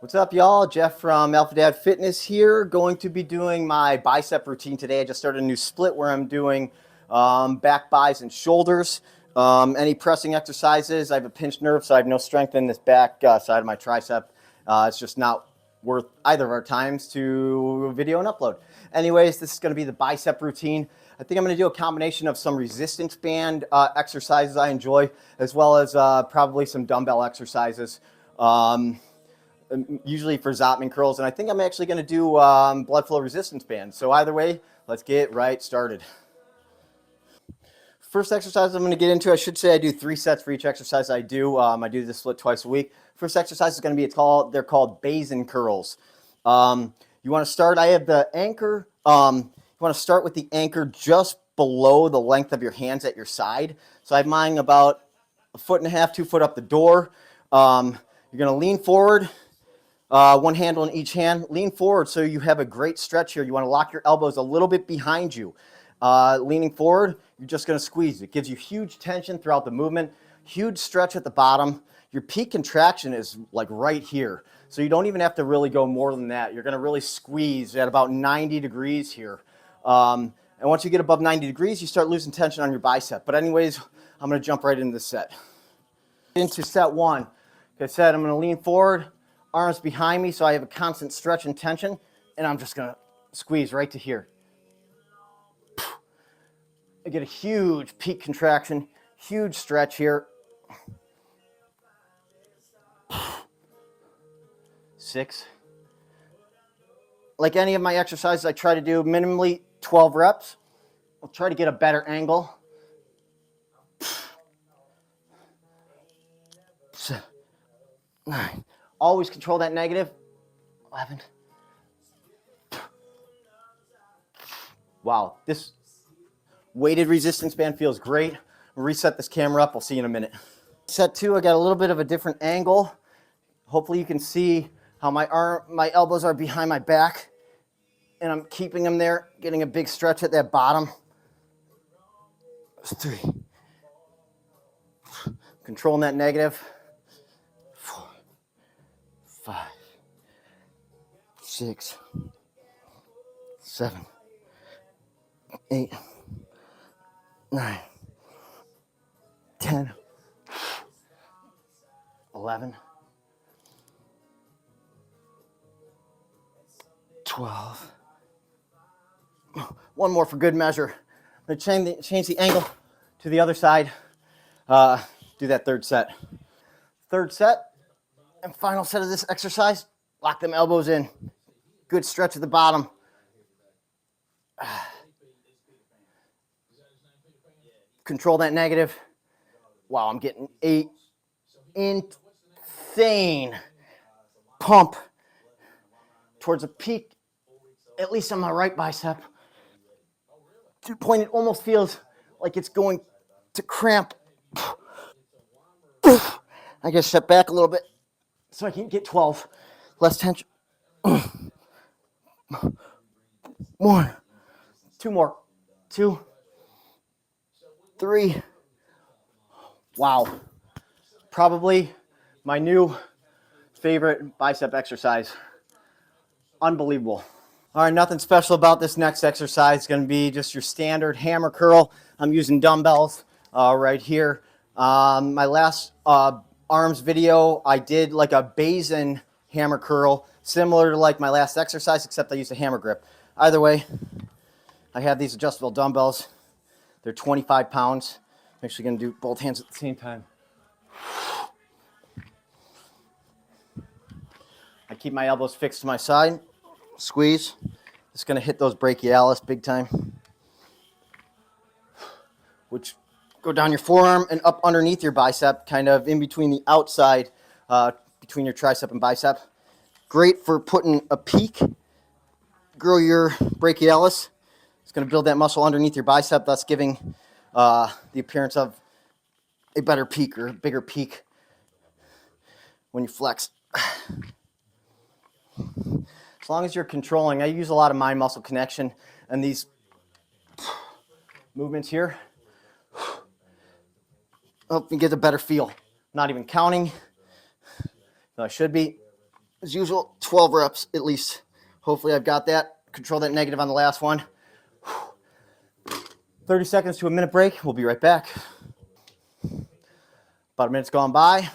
What's up, y'all? Jeff from Alpha Dad Fitness here. Going to be doing my bicep routine today. I just started a new split where I'm doing back, bis, and shoulders. Any pressing exercises. I have a pinched nerve, so I have no strength in this back side of my tricep. It's just not worth either of our times to video and upload. Anyways, this is going to be the bicep routine. I think I'm going to do a combination of some resistance band exercises I enjoy, as well as probably some dumbbell exercises. Usually for Zottman curls, and I think I'm actually going to do blood flow resistance bands. So either way, let's get right started. First exercise I'm going to get into, I should say I do 3 sets for each exercise I do. I do this split twice a week. First exercise is going to be, they're called Bazin curls. You want to start, I have the anchor, you want to start with the anchor just below the length of your hands at your side. So I have mine about 1.5 feet, 2 foot up the door. You're going to lean forward. One hand on each hand. Lean forward so you have a great stretch here. You want to lock your elbows a little bit behind you. Leaning forward, you're just going to squeeze. It gives you huge tension throughout the movement, huge stretch at the bottom. Your peak contraction is like right here. So you don't even have to really go more than that. You're going to really squeeze at about 90 degrees here. And once you get above 90 degrees, you start losing tension on your bicep. But anyways, I'm going to jump right into this set. Into set 1. Like I said, I'm going to lean forward. Arms behind me so I have a constant stretch and tension, and I'm just going to squeeze right to here. I get a huge peak contraction, huge stretch here. 6. Like any of my exercises, I try to do minimally 12 reps. I'll try to get a better angle. 9. Always control that negative. 11. Wow, this weighted resistance band feels great. We'll reset this camera up. I'll see you in a minute. Set 2, I got a little bit of a different angle. Hopefully you can see how my elbows are behind my back, and I'm keeping them there, getting a big stretch at that bottom. 3. Controlling that negative. 4, 5, 6, 7, 8, 9, 10, 11, 12. One more for good measure. I'm going to change the angle to the other side. Do that third set. Third set and final set of this exercise. Lock them elbows in. Good stretch at the bottom. Control that negative. Wow, I'm getting a insane pump towards a peak, at least on my right bicep. To the point it almost feels like it's going to cramp. I gotta step back a little bit so I can get 12. Less tension. 1, 2 more. 2, 3. Wow. Probably my new favorite bicep exercise. Unbelievable. All right, nothing special about this next exercise. It's going to be just your standard hammer curl. I'm using dumbbells right here. My last arms video, I did like a Bazin hammer curl, similar to like my last exercise, except I used a hammer grip. Either way, I have these adjustable dumbbells. They're 25 pounds. I'm actually going to do both hands at the same time. I keep my elbows fixed to my side. Squeeze. It's going to hit those brachialis big time, which go down your forearm and up underneath your bicep, kind of in between the outside, between your tricep and bicep. Great for putting a peak. Grow your brachialis. It's going to build that muscle underneath your bicep, thus giving the appearance of a better peak or a bigger peak when you flex. As long as you're controlling, I use a lot of mind muscle connection, and these movements here help me get a better feel. Not even counting, though I should be. as usual, 12 reps at least. Hopefully I've got that. Control that negative on the last one. 30 seconds to a minute break. We'll be right back. About a minute's gone by.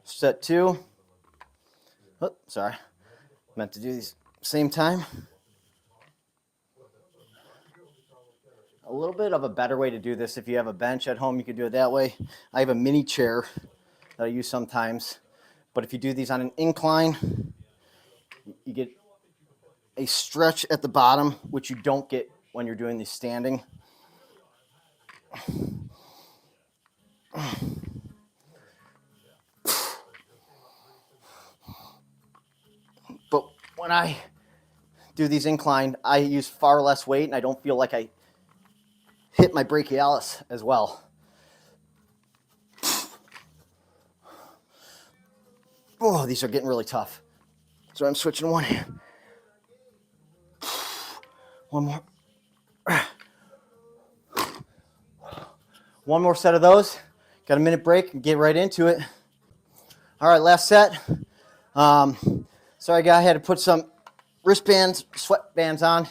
Set 2. Oh, sorry. Meant to do these same time. A little bit of a better way to do this, if you have a bench at home, you could do it that way. I have a mini chair that I use sometimes. But if you do these on an incline, you get a stretch at the bottom, which you don't get when you're doing these standing. But when I do these inclined, I use far less weight, and I don't feel like I hit my brachialis as well. Oh, these are getting really tough. So I'm switching one hand. One more. One more set of those. Got a minute break and get right into it. All right, last set. Sorry, guy, I had to put some wristbands, sweatbands on.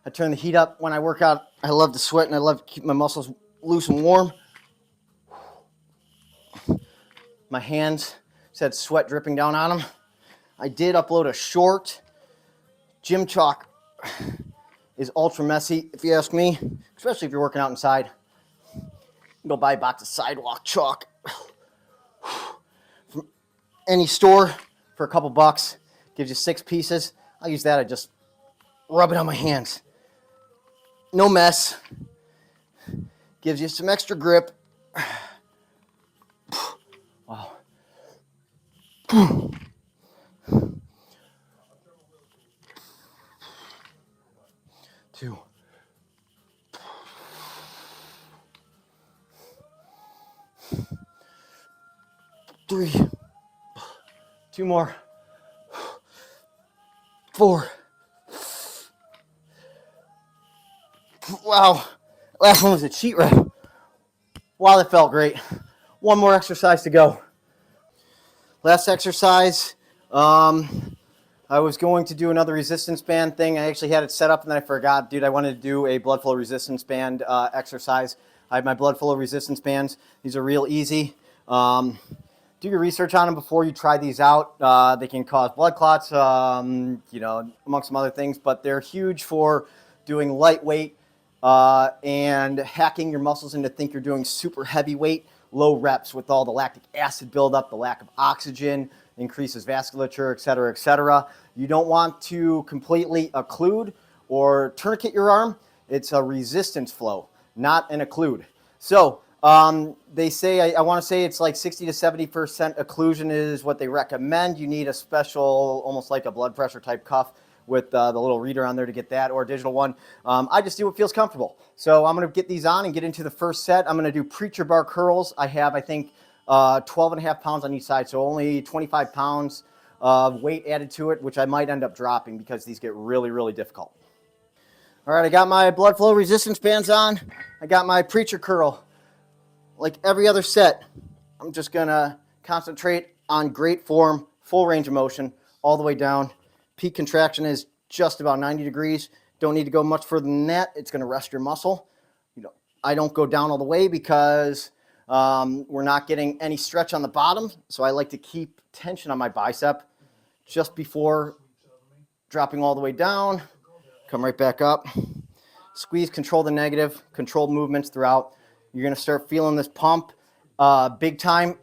I turn the heat up when I work out. I love to sweat, and I love to keep my muscles loose and warm. My hands had sweat dripping down on them. I did upload a short. Gym chalk is ultra messy, if you ask me, especially if you're working out inside. Go buy a box of sidewalk chalk from any store for a couple bucks. Gives you 6 pieces. I'll use that. I just rub it on my hands. No mess. Gives you some extra grip. Wow. 2. 3. 2 more. 4. Wow. Last one was a cheat rep. Wow, that felt great. One more exercise to go. Last exercise. I was going to do another resistance band thing. I actually had it set up and then I forgot. Dude, I wanted to do a blood flow resistance band exercise. I have my blood flow resistance bands. These are real easy. Do your research on them before you try these out. They can cause blood clots, amongst some other things, but they're huge for doing lightweight and hacking your muscles into think you're doing super heavyweight, low reps with all the lactic acid buildup, the lack of oxygen, increases vasculature, et cetera, et cetera. You don't want to completely occlude or tourniquet your arm. It's a resistance flow, not an occlude. So they say, I want to say it's like 60 to 70% occlusion is what they recommend. You need a special, almost like a blood pressure type cuff with the little reader on there to get that, or a digital one. I just do what feels comfortable. So I'm going to get these on and get into the first set. I'm going to do preacher bar curls. I have, I think, 12 and a half pounds on each side, so only 25 pounds of weight added to it, which I might end up dropping because these get really, really difficult. All right, I got my blood flow resistance bands on. I got my preacher curl. Like every other set, I'm just going to concentrate on great form, full range of motion, all the way down. Peak contraction is just about 90 degrees. Don't need to go much further than that. It's going to rest your muscle. I don't go down all the way because we're not getting any stretch on the bottom. So I like to keep tension on my bicep just before dropping all the way down. Come right back up. Squeeze, control the negative, control movements throughout. You're going to start feeling this pump big time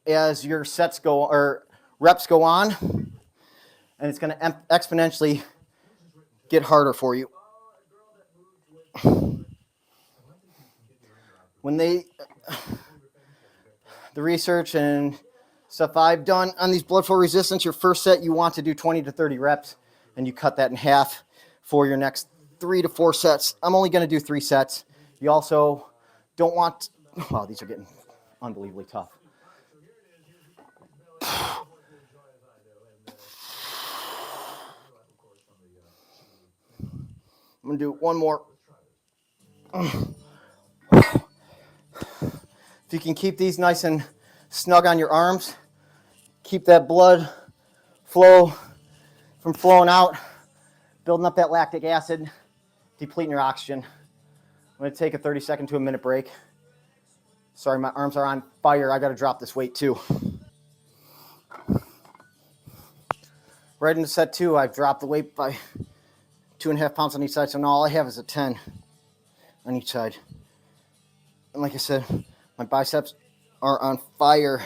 as your sets go, or reps go on. And it's going to exponentially get harder for you. When the research and stuff I've done on these blood flow resistance, your first set, you want to do 20 to 30 reps, and you cut that in half for your next 3 to 4 sets. I'm only going to do 3 sets. You also don't want, wow, these are getting unbelievably tough. I'm going to do one more. If you can keep these nice and snug on your arms, keep that blood flow from flowing out, building up that lactic acid, depleting your oxygen. I'm going to take a 30-second to a minute break. Sorry, my arms are on fire. I got to drop this weight too. Right into set 2, I've dropped the weight by 2.5 pounds on each side, so now all I have is a 10 on each side. And like I said, my biceps are on fire.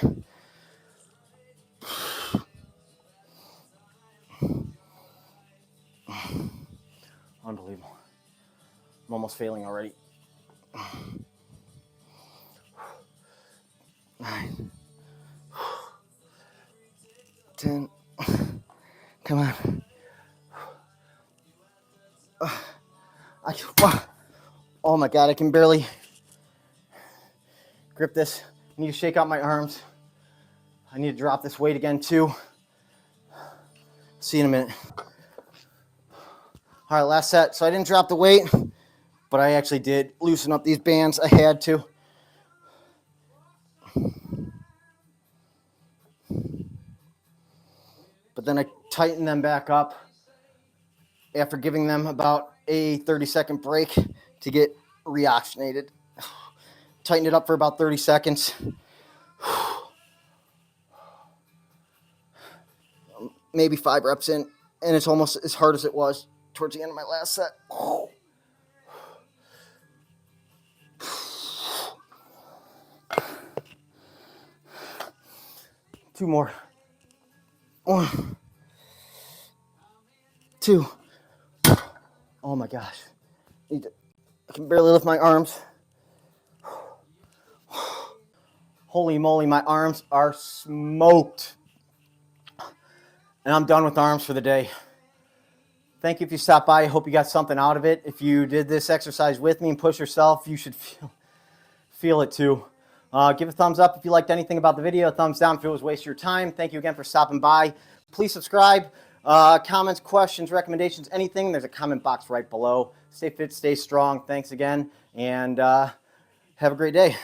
Unbelievable. I'm almost failing already. 9, 10. Come on. Oh my God, I can barely grip this. I need to shake out my arms. I need to drop this weight again too. See you in a minute. All right, last set. So I didn't drop the weight, but I actually did loosen up these bands. I had to. But then I tightened them back up after giving them about a 30-second break to get reoxygenated. Tightened it up for about 30 seconds. Maybe 5 reps in, and it's almost as hard as it was towards the end of my last set. 2 more. 1, 2. Oh my gosh. I can barely lift my arms. Holy moly, my arms are smoked. And I'm done with arms for the day. Thank you if you stopped by. I hope you got something out of it. If you did this exercise with me and push yourself, you should feel it too. Give a thumbs up if you liked anything about the video. A thumbs down if it was a waste of your time. Thank you again for stopping by. Please subscribe. Comments, questions, recommendations, anything. There's a comment box right below. Stay fit, stay strong. Thanks again, and have a great day.